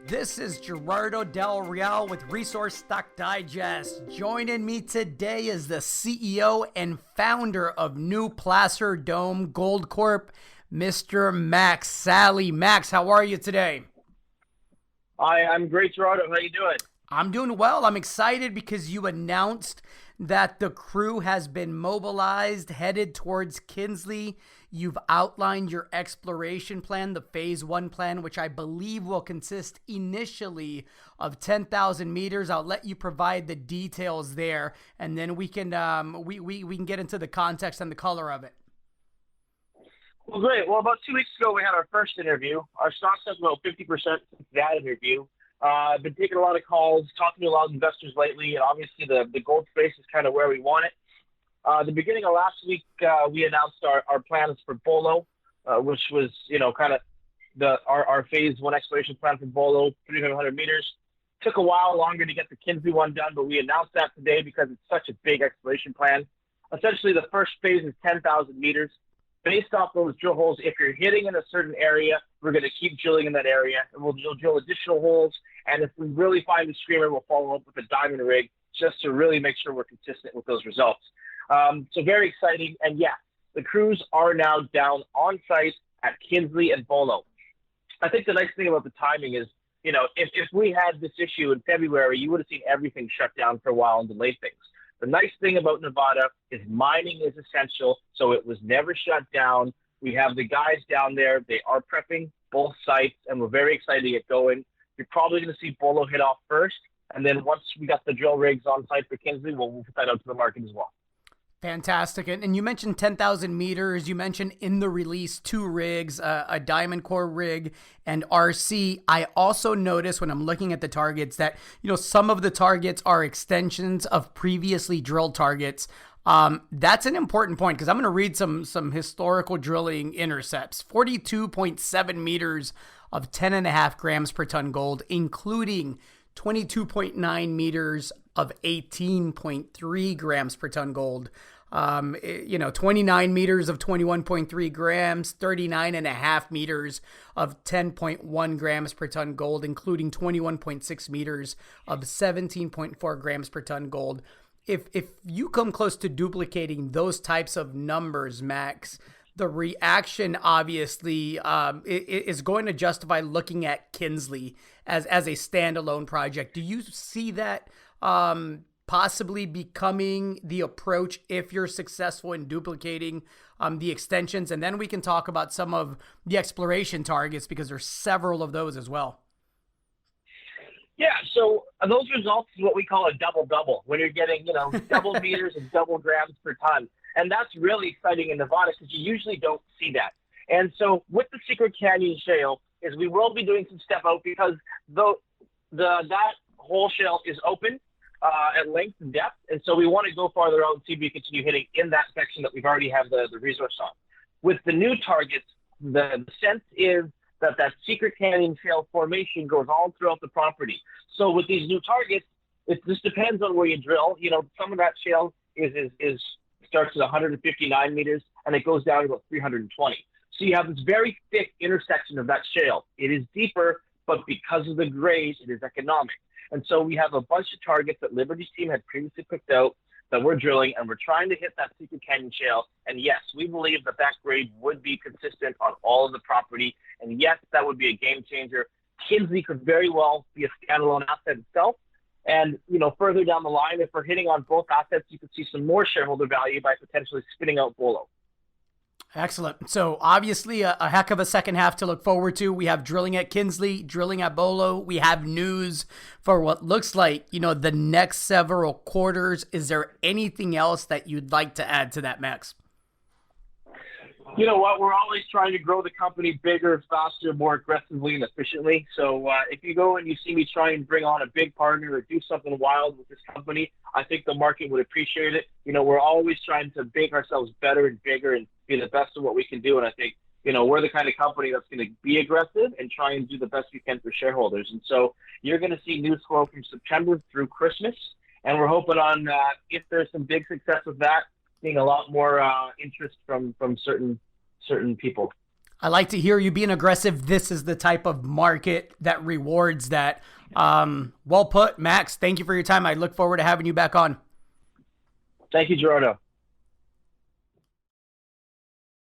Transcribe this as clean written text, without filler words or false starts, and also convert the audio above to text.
This is Gerardo Del Real with Resource Stock Digest. Joining me today is the CEO and founder of New Placer Dome Gold Corp, Mr. Max Sali. Max, how are you today? Hi, I'm great, Gerardo. How you doing? I'm doing well. I'm excited because you announced that the crew has been mobilized, headed towards Kinsley. You've outlined your exploration plan, the phase one plan, which I believe will consist initially of 10,000 meters. I'll let you provide the details there, and then we can we can get into the context and the color of it. Well, great. Well, about 2 weeks ago, we had our first interview. Our stock's up about 50% since that interview. I've been taking a lot of calls, talking to a lot of investors lately, and obviously the gold space is kind of where we want it. The beginning of last week, we announced our plans for Bolo, which was, kind of our phase one exploration plan for Bolo, 3,500 meters. Took a while longer to get the Kinsley one done, but we announced that today because it's such a big exploration plan. Essentially, the first phase is 10,000 meters. Based off those drill holes, if you're hitting in a certain area, we're going to keep drilling in that area, and we'll drill additional holes. And if we really find the screamer, we'll follow up with a diamond rig just to really make sure we're consistent with those results. So very exciting. And yeah, the crews are now down on site at Kinsley and Bolo. I think the nice thing about the timing is, if we had this issue in February, you would have seen everything shut down for a while and delay things. The nice thing about Nevada is mining is essential, so it was never shut down. We have the guys down there. They are prepping both sites, and we're very excited to get going. You're probably going to see Bolo hit off first, and then once we got the drill rigs on site for Kinsley, we'll put that out to the market as well. Fantastic. And you mentioned 10,000 meters. You mentioned in the release 2 rigs, a diamond core rig and RC. I also noticed when I'm looking at the targets that, some of the targets are extensions of previously drilled targets. That's an important point because I'm going to read some historical drilling intercepts. 42.7 meters of 10.5 grams per ton gold, including 22.9 meters of 18.3 grams per ton gold. 29 meters of 21.3 grams, 39.5 meters of 10.1 grams per ton gold, including 21.6 meters of 17.4 grams per ton gold. If you come close to duplicating those types of numbers, Max, the reaction obviously is going to justify looking at Kinsley as a standalone project. Do you see that possibly becoming the approach if you're successful in duplicating the extensions? And then we can talk about some of the exploration targets because there's several of those as well. Yeah, so those results is what we call a double-double, when you're getting, double meters and double grams per ton. And that's really exciting in Nevada because you usually don't see that. And so with the Secret Canyon shale is we will be doing some step out because that whole shale is open at length and depth. And so we want to go farther out and see if we continue hitting in that section that we've already have the resource on. With the new targets, the sense is that Secret Canyon shale formation goes all throughout the property. So with these new targets, it just depends on where you drill. Some of that shale is starts at 159 meters and it goes down to about 320. So you have this very thick intersection of that shale. It is deeper, but because of the grade, it is economic. And so we have a bunch of targets that Liberty's team had previously picked out that we're drilling, and we're trying to hit that Secret Canyon shale. And yes, we believe that grade would be consistent on all of the property. And yes, that would be a game changer. Kinsley could very well be a standalone asset itself. And, further down the line, if we're hitting on both assets, you could see some more shareholder value by potentially spinning out Bolo. Excellent. So obviously a heck of a second half to look forward to. We have drilling at Kinsley, drilling at Bolo. We have news for what looks like, the next several quarters. Is there anything else that you'd like to add to that, Max? You know what? We're always trying to grow the company bigger, faster, more aggressively and efficiently. So if you go and you see me try and bring on a big partner or do something wild with this company, I think the market would appreciate it. We're always trying to make ourselves better and bigger and be the best of what we can do. And I think, we're the kind of company that's going to be aggressive and try and do the best we can for shareholders. And so you're going to see news flow from September through Christmas. And we're hoping on, if there's some big success with that, seeing a lot more interest from certain people. I like to hear you being aggressive. This is the type of market that rewards that. Well put, Max. Thank you for your time. I look forward to having you back on. Thank you, Gerardo.